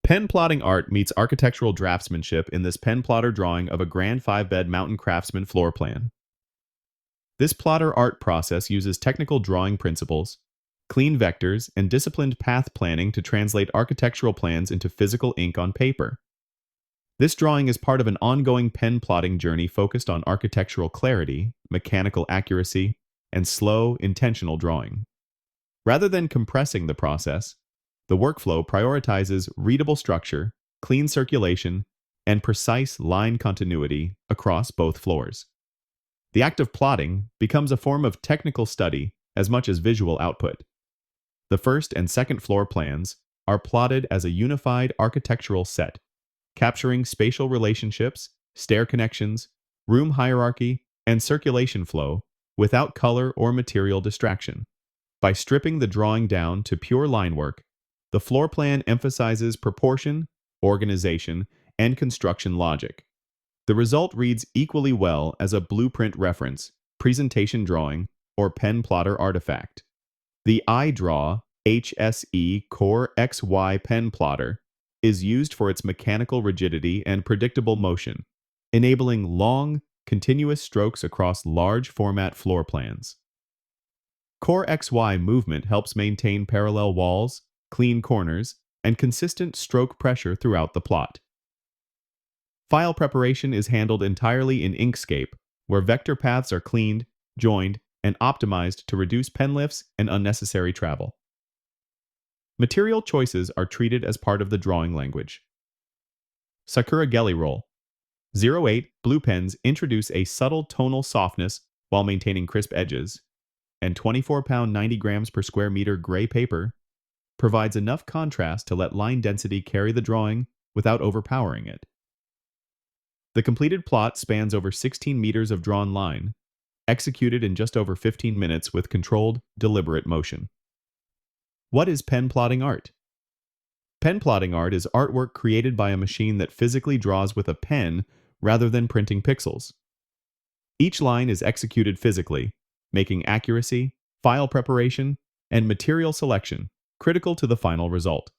Pen plotting art meets architectural draftsmanship in this pen plotter drawing of a grand 5-bed Mountain Craftsman floor plan. This plotter art process uses technical drawing principles, clean vectors, and disciplined path planning to translate architectural plans into physical ink on paper. This drawing is part of an ongoing pen plotting journey focused on architectural clarity, mechanical accuracy, and slow, intentional drawing. Rather than compressing the process, the workflow prioritizes readable structure, clean circulation, and precise line continuity across both floors. The act of plotting becomes a form of technical study as much as visual output. The first and second floor plans are plotted as a unified architectural set, capturing spatial relationships, stair connections, room hierarchy, and circulation flow without color or material distraction. By stripping the drawing down to pure line work, the floor plan emphasizes proportion, organization, and construction logic. The result reads equally well as a blueprint reference, presentation drawing, or pen plotter artifact. The iDraw HSE Core XY pen plotter is used for its mechanical rigidity and predictable motion, enabling long, continuous strokes across large format floor plans. Core XY movement helps maintain parallel walls, clean corners, and consistent stroke pressure throughout the plot. File preparation is handled entirely in Inkscape, where vector paths are cleaned, joined, and optimized to reduce pen lifts and unnecessary travel. Material choices are treated as part of the drawing language. Sakura Gelly Roll 08 blue pens introduce a subtle tonal softness while maintaining crisp edges, and 24-pound 90 grams per square meter gray paper provides enough contrast to let line density carry the drawing without overpowering it. The completed plot spans over 16 meters of drawn line, executed in just over 15 minutes with controlled, deliberate motion. What is pen plotting art? Pen plotting art is artwork created by a machine that physically draws with a pen rather than printing pixels. Each line is executed physically, making accuracy, file preparation, and material selection critical to the final result.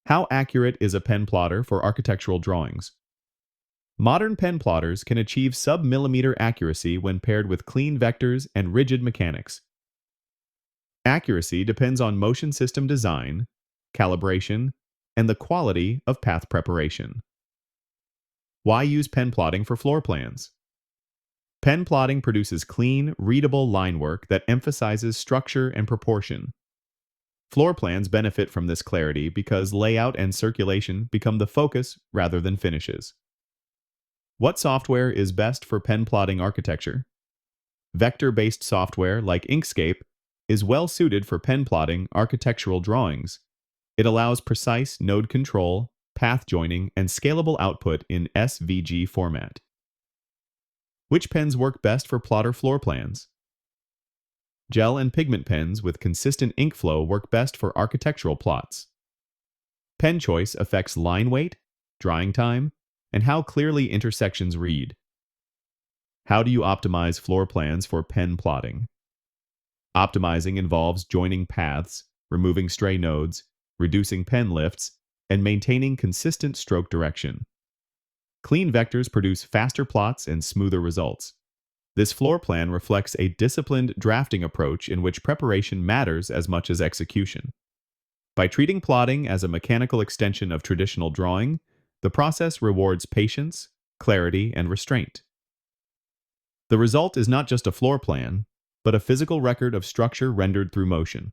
How accurate is a pen plotter for architectural drawings? Modern pen plotters can achieve sub-millimeter accuracy when paired with clean vectors and rigid mechanics. Accuracy depends on motion system design, calibration, and the quality of path preparation. Why use pen plotting for floor plans? Pen plotting produces clean, readable line work that emphasizes structure and proportion. Floor plans benefit from this clarity because layout and circulation become the focus rather than finishes. What software is best for pen plotting architecture? Vector-based software like Inkscape is well suited for pen plotting architectural drawings. It allows precise node control, path joining, and scalable output in SVG format. Which pens work best for plotter floor plans? Gel and pigment pens with consistent ink flow work best for architectural plots. Pen choice affects line weight, drying time, and how clearly intersections read. How do you optimize floor plans for pen plotting? Optimizing involves joining paths, removing stray nodes, reducing pen lifts, and maintaining consistent stroke direction. Clean vectors produce faster plots and smoother results. This floor plan reflects a disciplined drafting approach in which preparation matters as much as execution. By treating plotting as a mechanical extension of traditional drawing, the process rewards patience, clarity, and restraint. The result is not just a floor plan, but a physical record of structure rendered through motion.